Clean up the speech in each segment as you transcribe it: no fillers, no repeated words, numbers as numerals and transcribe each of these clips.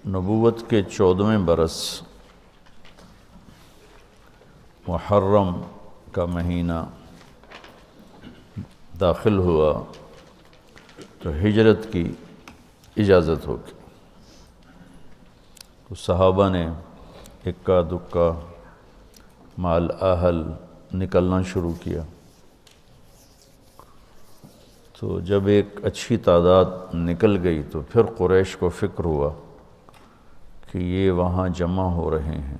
نبوت کے 14ویں برس محرم کا مہینہ داخل ہوا تو ہجرت کی اجازت ہوگی. تو صحابہ نے اکا دکا مال اہل نکلنا شروع کیا. تو جب ایک اچھی تعداد نکل گئی تو پھر قریش کو فکر ہوا کہ یہ وہاں جمع ہو رہے ہیں.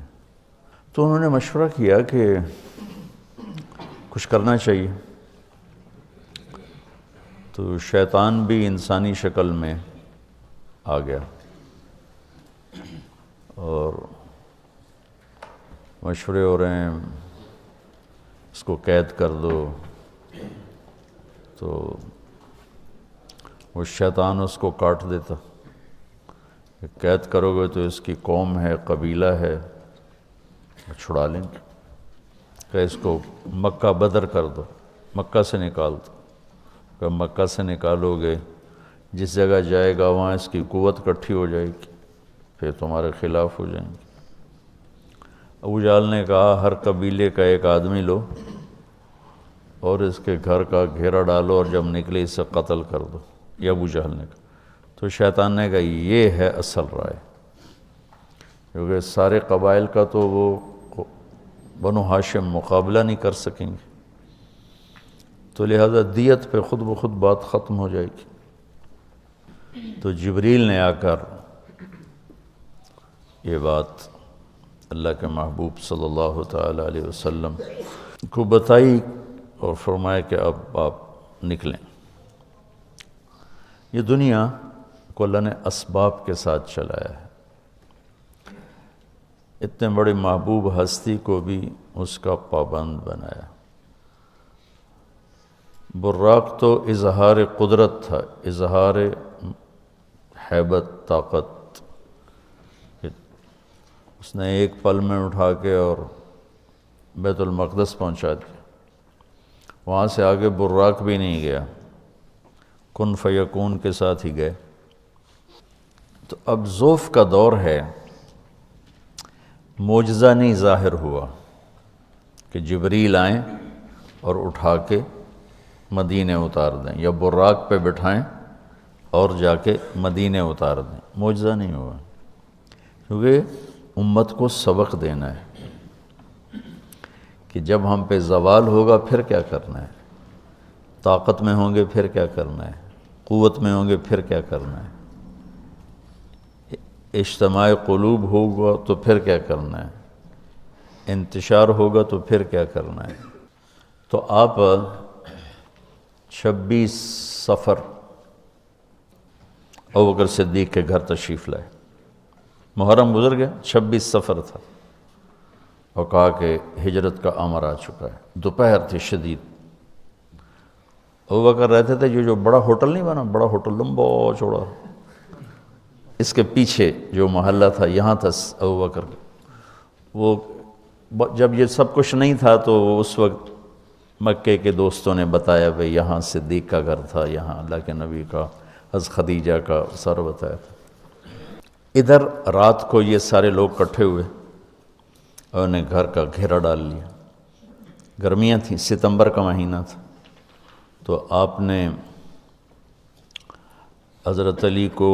تو انہوں نے مشورہ کیا کہ کچھ کرنا چاہیے. تو شیطان بھی انسانی شکل میں آ گیا اور مشورے ہو رہے ہیں اس کو قید کر دو. تو وہ شیطان اس کو کاٹ دیتا کہ قید کرو گے تو اس کی قوم ہے، قبیلہ ہے، چھڑا لیں گے. کہ اس کو مکہ بدر کر دو، مکہ سے نکال دو. کہ مکہ سے نکالو گے جس جگہ جائے گا وہاں اس کی قوت اکٹھی ہو جائے گی، پھر تمہارے خلاف ہو جائیں گے. ابو جہل نے کہا ہر قبیلے کا ایک آدمی لو اور اس کے گھر کا گھیرا ڈالو اور جب نکلے اسے قتل کر دو. یہ ابو جہل نے کہا. تو شیطان نے کہا یہ ہے اصل رائے، کیونکہ سارے قبائل کا تو وہ بنو ہاشم مقابلہ نہیں کر سکیں گے، تو لہذا دیت پہ خود بخود بات ختم ہو جائے گی. تو جبریل نے آ کر یہ بات اللہ کے محبوب صلی اللہ تعالی علیہ وسلم کو بتائی اور فرمایا کہ اب آپ نکلیں. یہ دنیا کو اللہ نے اسباب کے ساتھ چلایا ہے. اتنے بڑی محبوب ہستی کو بھی اس کا پابند بنایا. براق تو اظہار قدرت تھا، اظہار ہیبت، طاقت. اس نے ایک پل میں اٹھا کے اور بیت المقدس پہنچا دیا. وہاں سے آگے براق بھی نہیں گیا، کن فیکون کے ساتھ ہی گئے. تو اب ذوف کا دور ہے. معجزہ نہیں ظاہر ہوا کہ جبریل آئیں اور اٹھا کے مدینے اتار دیں یا براق پہ بٹھائیں اور جا کے مدینے اتار دیں. معجزہ نہیں ہوا، کیونکہ امت کو سبق دینا ہے کہ جب ہم پہ زوال ہوگا پھر کیا کرنا ہے، طاقت میں ہوں گے پھر کیا کرنا ہے، قوت میں ہوں گے پھر کیا کرنا ہے، اجتماع قلوب ہوگا تو پھر کیا کرنا ہے، انتشار ہوگا تو پھر کیا کرنا ہے. تو آپ 26 صفر ابوبکر صدیق کے گھر تشریف لائے. محرم گزر گیا، 26 صفر تھا اور کہا کہ ہجرت کا امر آ چکا ہے. دوپہر تھی شدید. ابوبکر رہتے تھے جو بڑا ہوٹل نہیں بنا، بڑا ہوٹل لمبا چوڑا، اس کے پیچھے جو محلہ تھا یہاں تھا ابوبکر. وہ جب یہ سب کچھ نہیں تھا تو اس وقت مکے کے دوستوں نے بتایا بھئی یہاں صدیق کا گھر تھا، یہاں اللہ کے نبی کا، حضرت خدیجہ کا، سارا بتایا تھا. ادھر رات کو یہ سارے لوگ اکٹھے ہوئے اور انہیں گھر کا گھیرا ڈال لیا. گرمیاں تھیں، ستمبر کا مہینہ تھا. تو آپ نے حضرت علی کو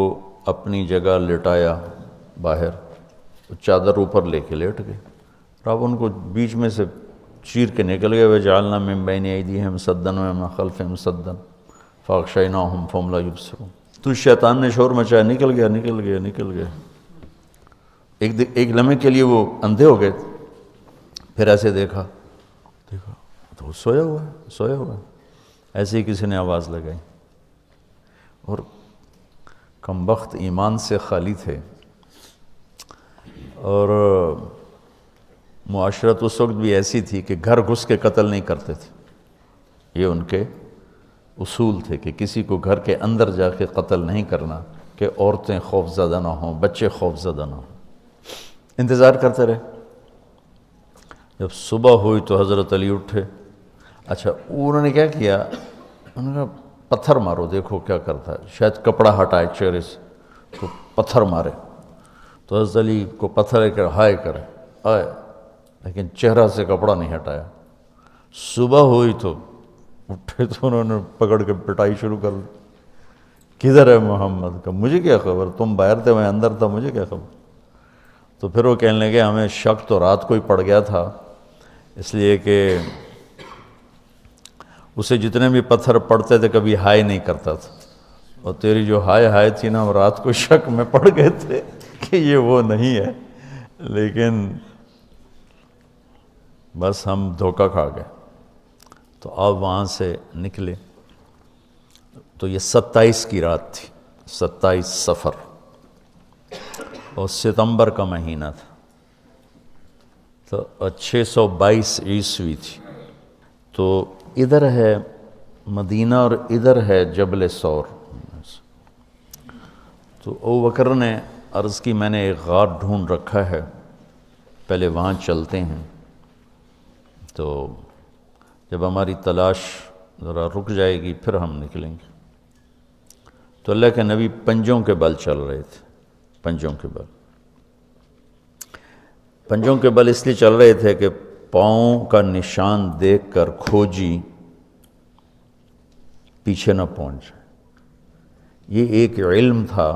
اپنی جگہ لٹایا باہر، چادر اوپر لے کے لیٹ گئے. اور آپ ان کو بیچ میں سے چیر کے نکل گئے. وَجَعَلْنَا مِن بَيْنِ أَيْدِيهِمْ سَدًّا وَمِن خَلْفِهِمْ سَدًّا فَأَغْشَيْنَاهُمْ فَهُمْ لَا يُبْصِرُونَ. تو شیطان نے شور مچایا، نکل گیا. ایک لمحے کے لیے وہ اندھے ہو گئے. پھر ایسے دیکھا تو سویا ہوا ہے. ایسے ہی کسی نے آواز لگائی اور کمبخت ایمان سے خالی تھے. اور معاشرت اس وقت بھی ایسی تھی کہ گھر گھس کے قتل نہیں کرتے تھے. یہ ان کے اصول تھے کہ کسی کو گھر کے اندر جا کے قتل نہیں کرنا کہ عورتیں خوف زدہ نہ ہوں، بچے خوف زدہ نہ ہوں. انتظار کرتے رہے. جب صبح ہوئی تو حضرت علی اٹھے. اچھا انہوں نے کیا کیا، انہوں نے کہا پتھر مارو دیکھو کیا کرتا ہے، شاید کپڑا ہٹائے چہرے سے تو پتھر مارے. تو حضرت علی کو پتھر کر ہائے کرے آئے، لیکن چہرہ سے کپڑا نہیں ہٹایا۔ صبح ہوئی تو اٹھے تو انہوں نے پکڑ کے پٹائی شروع کر دی، کدھر ہے محمد کا؟ مجھے کیا خبر، تم باہر تھے میں اندر تھا، مجھے کیا خبر؟ تو پھر وہ کہنے لگے ہمیں شک تو رات کو ہی پڑ گیا تھا، اس لیے کہ اسے جتنے بھی پتھر پڑتے تھے کبھی ہائے نہیں کرتا تھا، اور تیری جو ہائے تھی نا وہ رات کو شک میں پڑ گئے تھے کہ یہ وہ نہیں ہے، لیکن بس ہم دھوکہ کھا گئے۔ تو آپ وہاں سے نکلے تو یہ 27 کی رات تھی، 27 صفر، اور ستمبر کا مہینہ تھا، تو 622 عیسوی تھی۔ تو ادھر ہے مدینہ اور ادھر ہے جبل ثور۔ تو ابو بکر نے عرض کی میں نے ایک غار ڈھونڈ رکھا ہے، پہلے وہاں چلتے ہیں، تو جب ہماری تلاش ذرا رک جائے گی پھر ہم نکلیں گے۔ تو اللہ کے نبی پنجوں کے بل چل رہے تھے، پنجوں کے بل، پنجوں کے بل اس لیے چل رہے تھے کہ پاؤں کا نشان دیکھ کر کھوجی پیچھے نہ پہنچ جائے۔ یہ ایک علم تھا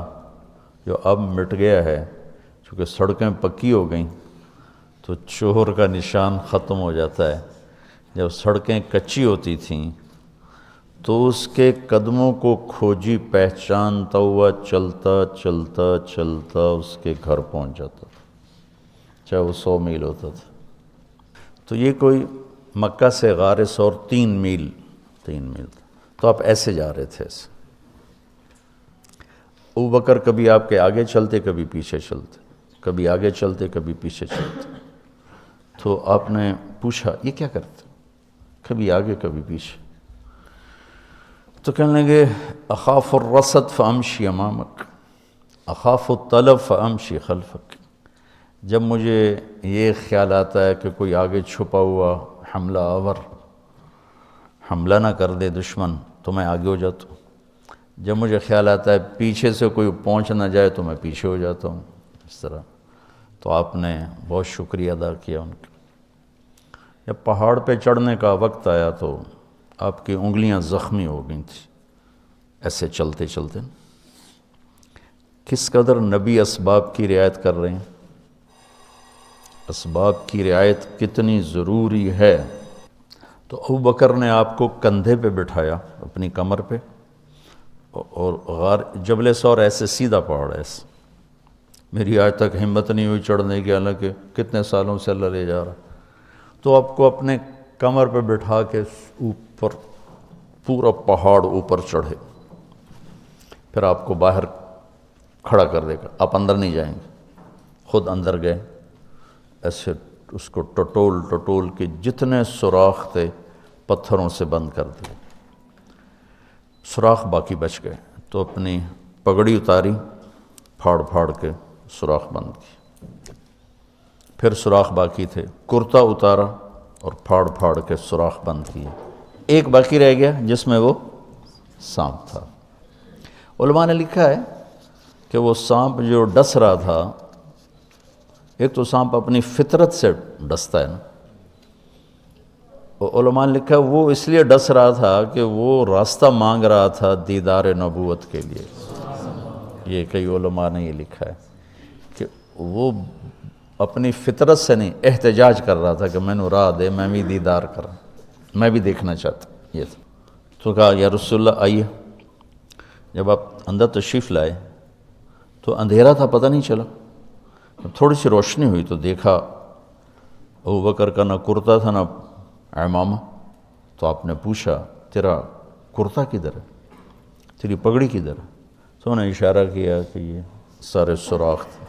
جو اب مٹ گیا ہے، چونکہ سڑکیں پکی ہو گئیں تو چور کا نشان ختم ہو جاتا ہے۔ جب سڑکیں کچی ہوتی تھیں تو اس کے قدموں کو کھوجی پہچانتا ہوا چلتا چلتا چلتا اس کے گھر پہنچ جاتا تھا، چاہے وہ 100 میل ہوتا تھا۔ تو یہ کوئی مکہ سے غار ثور 3 میل تھا، تو آپ ایسے جا رہے تھے ایسے۔ ابو بکر کبھی آپ کے آگے چلتے کبھی پیچھے چلتے، کبھی آگے چلتے کبھی پیچھے چلتے۔ تو آپ نے پوچھا یہ کیا کرتے؟ کبھی آگے کبھی پیچھے۔ تو کہنے لگے اخاف الرصد فامشی امامک، اخاف الطلب فامشی خلفک۔ جب مجھے یہ خیال آتا ہے کہ کوئی آگے چھپا ہوا حملہ آور حملہ نہ کر دے دشمن تو میں آگے ہو جاتا ہوں، جب مجھے خیال آتا ہے پیچھے سے کوئی پہنچ نہ جائے تو میں پیچھے ہو جاتا ہوں، اس طرح۔ تو آپ نے بہت شکریہ ادا کیا ان کا۔ جب پہاڑ پہ چڑھنے کا وقت آیا تو آپ کی انگلیاں زخمی ہو گئی تھیں ایسے چلتے چلتے۔ کس قدر نبی اسباب کی رعایت کر رہے ہیں، اسباب کی رعایت کتنی ضروری ہے۔ تو ابو بکر نے آپ کو کندھے پہ بٹھایا اپنی کمر پہ، اور غار جبل ثور ایسے سیدھا پہاڑ ہے ایسے، میری آج تک ہمت نہیں ہوئی چڑھنے کی، حالانکہ کتنے سالوں سے اللہ لے جا رہا۔ تو آپ کو اپنے کمر پہ بٹھا کے اوپر پورا پہاڑ اوپر چڑھے، پھر آپ کو باہر کھڑا کر دے گا، آپ اندر نہیں جائیں گے، خود اندر گئے، ایسے اس کو ٹٹول ٹٹول کے جتنے سوراخ تھے پتھروں سے بند کر دیے، سوراخ باقی بچ گئے۔ تو اپنی پگڑی اتاری، پھاڑ پھاڑ کے سوراخ بند کی، پھر سوراخ باقی تھے، کرتا اتارا اور پھاڑ پھاڑ کے سوراخ بند کیے، ایک باقی رہ گیا جس میں وہ سانپ تھا۔ علماء نے لکھا ہے کہ وہ سانپ جو ڈس رہا تھا، ایک تو سانپ اپنی فطرت سے ڈستا ہے نا، علماء نے لکھا ہے وہ اس لیے ڈس رہا تھا کہ وہ راستہ مانگ رہا تھا دیدار نبوت کے لیے۔ یہ کئی علماء نے یہ لکھا ہے کہ وہ اپنی فطرت سے نہیں، احتجاج کر رہا تھا کہ میں نے راہ دے، میں بھی دیدار کروں، میں بھی دیکھنا چاہتا۔ یہ تھا۔ تو کہا یا رسول اللہ آئیے۔ جب آپ اندر تشریف لائے تو اندھیرا تھا، پتہ نہیں چلا، تھوڑی سی روشنی ہوئی تو دیکھا ابو بکر کا نہ کرتا تھا نہ عمامہ۔ تو آپ نے پوچھا تیرا کرتا کدھر ہے، تیری پگڑی کدھر ہے؟ تو انہوں نے اشارہ کیا کہ یہ سارے سوراخ تھے۔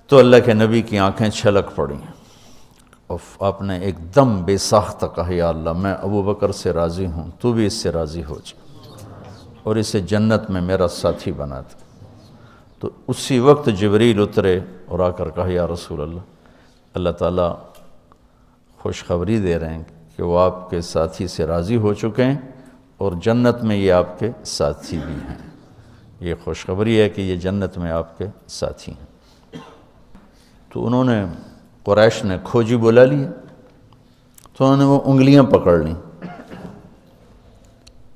تو اللہ کے نبی کی آنکھیں چھلک پڑیں، اور آپ نے ایک دم بے ساختہ کہا یا اللہ میں ابو بکر سے راضی ہوں، تو بھی اس سے راضی ہو جا اور اسے جنت میں میرا ساتھی بنا دے۔ تو اسی وقت جبریل اترے اور آ کر کہا یا رسول اللہ، اللہ تعالیٰ خوشخبری دے رہے ہیں کہ وہ آپ کے ساتھی سے راضی ہو چکے ہیں اور جنت میں یہ آپ کے ساتھی بھی ہیں۔ یہ خوشخبری ہے کہ یہ جنت میں آپ کے ساتھی ہیں۔ تو انہوں نے قریش نے کھوجی بلا لی، تو انہوں نے وہ انگلیاں پکڑ لیں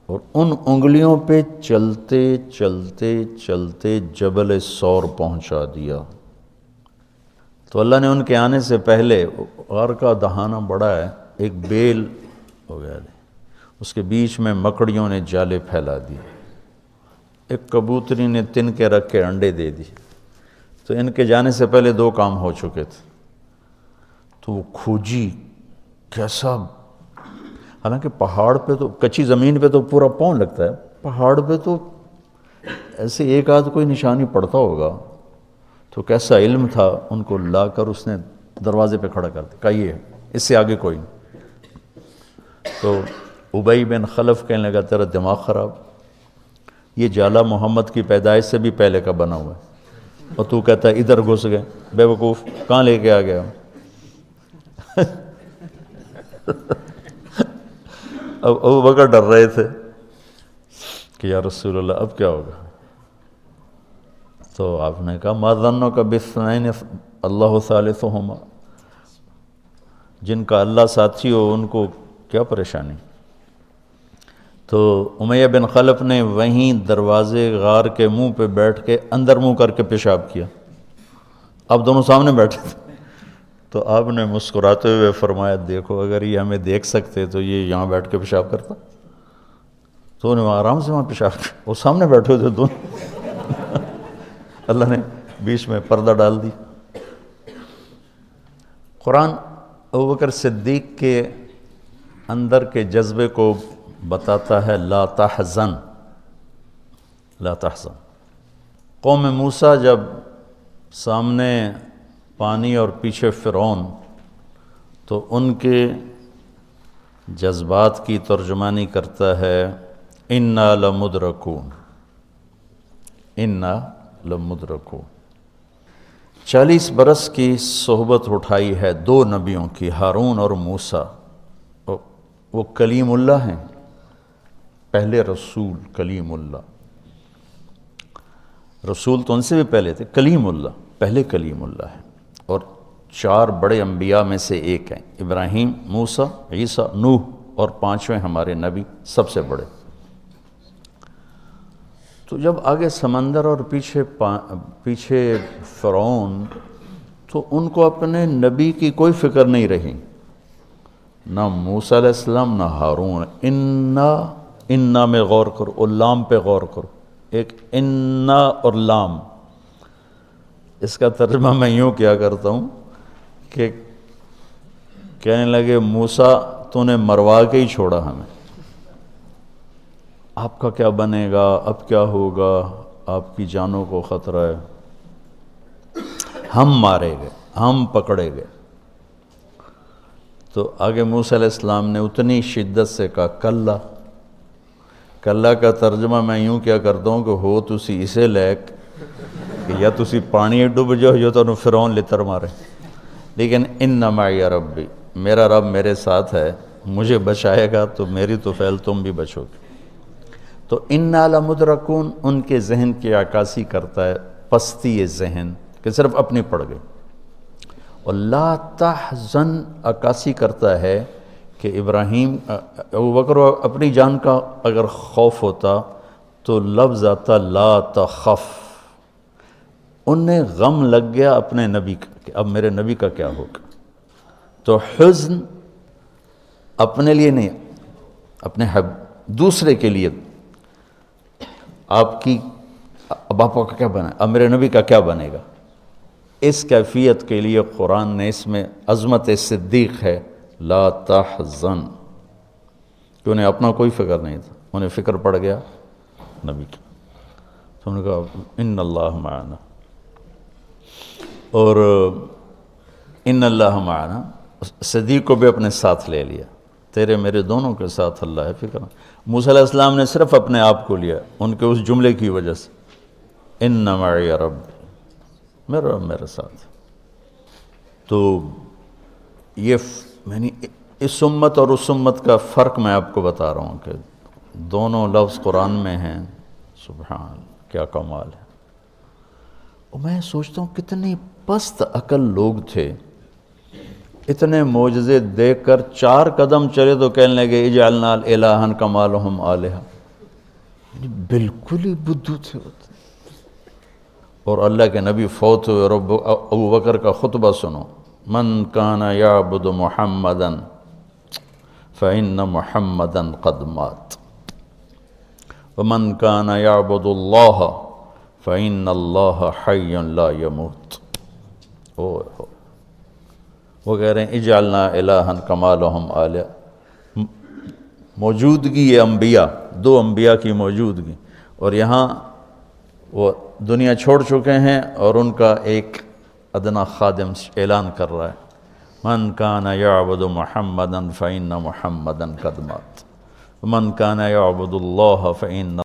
اور ان انگلیوں پہ چلتے چلتے چلتے جبل سور پہنچا دیا۔ تو اللہ نے ان کے آنے سے پہلے، غار کا دہانہ بڑا ہے، ایک بیل ہو گیا، اس کے بیچ میں مکڑیوں نے جالے پھیلا دیے، ایک کبوتری نے تن کے رکھ کے انڈے دے دی، تو ان کے جانے سے پہلے 2 کام ہو چکے تھے۔ تو وہ کھوجی کیسا، حالانکہ پہاڑ پہ تو، کچی زمین پہ تو پورا پاؤں لگتا ہے، پہاڑ پہ تو ایسے ایک آدھ کوئی نشانی پڑتا ہوگا، تو کیسا علم تھا، ان کو لا کر اس نے دروازے پہ کھڑا کر دیا، کہا یہ اس سے آگے کوئی نہیں۔ تو ابی بن خلف کہنے لگا تیرا دماغ خراب، یہ جالا محمد کی پیدائش سے بھی پہلے کا بنا ہوا ہے، اور تو کہتا ہے ادھر گھس گئے، بے وقوف کہاں لے کے آ گیا؟ اب ابو بکر ڈر رہے تھے کہ یا رسول اللہ اب کیا ہوگا؟ تو آپ نے کہا ما ظنک باثنین اللہ ثالثہما، جن کا اللہ ساتھی ہو ان کو کیا پریشانی؟ تو امیہ بن خلف نے وہیں دروازے غار کے منہ پہ بیٹھ کے اندر منہ کر کے پیشاب کیا، اب دونوں سامنے بیٹھے تھے۔ تو آپ نے مسکراتے ہوئے فرمایا دیکھو اگر یہ ہمیں دیکھ سکتے تو یہ یہاں بیٹھ کے پیشاب کرتا، تو انہوں نے آرام سے وہاں پیشاب کیا، وہ سامنے بیٹھے ہوئے تھے دونوں۔ اللہ نے بیچ میں پردہ ڈال دی۔ قرآن ابوبکر صدیق کے اندر کے جذبے کو بتاتا ہے، لا تحزن، لا تحزن۔ قوم موسیٰ جب سامنے پانی اور پیچھے فرعون، تو ان کے جذبات کی ترجمانی کرتا ہے انا لمدرکون، انا لمدرکون۔ 40 برس کی صحبت اٹھائی ہے 2 نبیوں کی، ہارون اور موسیٰ، وہ کلیم اللہ ہیں، پہلے رسول کلیم اللہ، رسول تو ان سے بھی پہلے تھے، کلیم اللہ پہلے کلیم اللہ ہے، اور 4 بڑے انبیاء میں سے ایک ہیں، ابراہیم، موسیٰ، عیسیٰ، نوح، اور 5ویں ہمارے نبی سب سے بڑے۔ تو جب آگے سمندر اور پیچھے فرعون، تو ان کو اپنے نبی کی کوئی فکر نہیں رہی، نہ موسیٰ علیہ السلام نہ ہارون۔ انا میں غور کرو، اور لام پہ غور کرو، ایک انا اور لام، اس کا ترجمہ میں یوں کیا کرتا ہوں کہ کہنے لگے موسیٰ تو نے مروا کے ہی چھوڑا ہمیں، آپ کا کیا بنے گا، اب کیا ہوگا، آپ کی جانوں کو خطرہ ہے، ہم مارے گئے، ہم پکڑے گئے۔ تو آگے موسیٰ علیہ السلام نے اتنی شدت سے کہا کلا، کلا کا ترجمہ میں یوں کیا کرتا ہوں کہ ہو تسی اسے لیک کہ یا تسی پانی ڈوب جاؤ یا تو فرعون لتر مارے، لیکن ان معی ربی، میرا رب میرے ساتھ ہے، مجھے بچائے گا تو میری تو فعل تم بھی بچو گے۔ تو انا لمدرکون ان کے ذہن کی عکاسی کرتا ہے، پستی ذہن کہ صرف اپنی پڑ گئی، اور لا تحزن عکاسی کرتا ہے کہ ابراہیم، ابوبکر اپنی جان کا اگر خوف ہوتا تو لفظ آتا لا تخف، انہیں غم لگ گیا اپنے نبی کا کہ اب میرے نبی کا کیا ہوگا۔ تو حزن اپنے لیے نہیں، اپنے دوسرے کے لیے، آپ کی اب آپ کا کیا بنا، اب میرے نبی کا کیا بنے گا، اس کیفیت کے لیے قرآن نے اس میں عظمت صدیق ہے، لا تحزن، کہ انہیں اپنا کوئی فکر نہیں تھا، انہیں فکر پڑ گیا نبی کی۔ تو انہوں نے کہا ان اللہ معنا، اور ان اللہ معنا، صدیق کو بھی اپنے ساتھ لے لیا، تیرے میرے دونوں کے ساتھ اللہ ہے، فکر۔ موسیٰ علیہ السلام نے صرف اپنے آپ کو لیا ان کے اس جملے کی وجہ سے، ان معی ربی، میرا رب میرے ساتھ۔ تو یہ یعنی اس امت اور اس امت کا فرق میں آپ کو بتا رہا ہوں کہ دونوں لفظ قرآن میں ہیں، سبحان کیا کمال ہے۔ اور میں سوچتا ہوں کتنی پست عقل لوگ تھے، اتنے معجزے دیکھ کر 4 قدم چلے تو کہنے لگے اجعلنا الہا کما لہم آلہہ، یعنی بالکل ہی بدھو تھے وہ۔ اور اللہ کے نبی فوت ہوئے، اور ابو بکر کا خطبہ سنو، من کان یعبد محمدا فإن محمدا قد مات ومن کان یعبد اللہ فإن اللہ حی لا یموت۔ وہ کہہ رہے ہیں اجعلنا الہا کما لہم آلہہ، موجودگی یہ انبیاء، 2 انبیاء کی موجودگی، اور یہاں وہ دنیا چھوڑ چکے ہیں اور ان کا ایک ادنا خادم اعلان کر رہا ہے، من کان یعبد محمدا فإن محمدا قد مات ومن کان یعبد اللہ فإن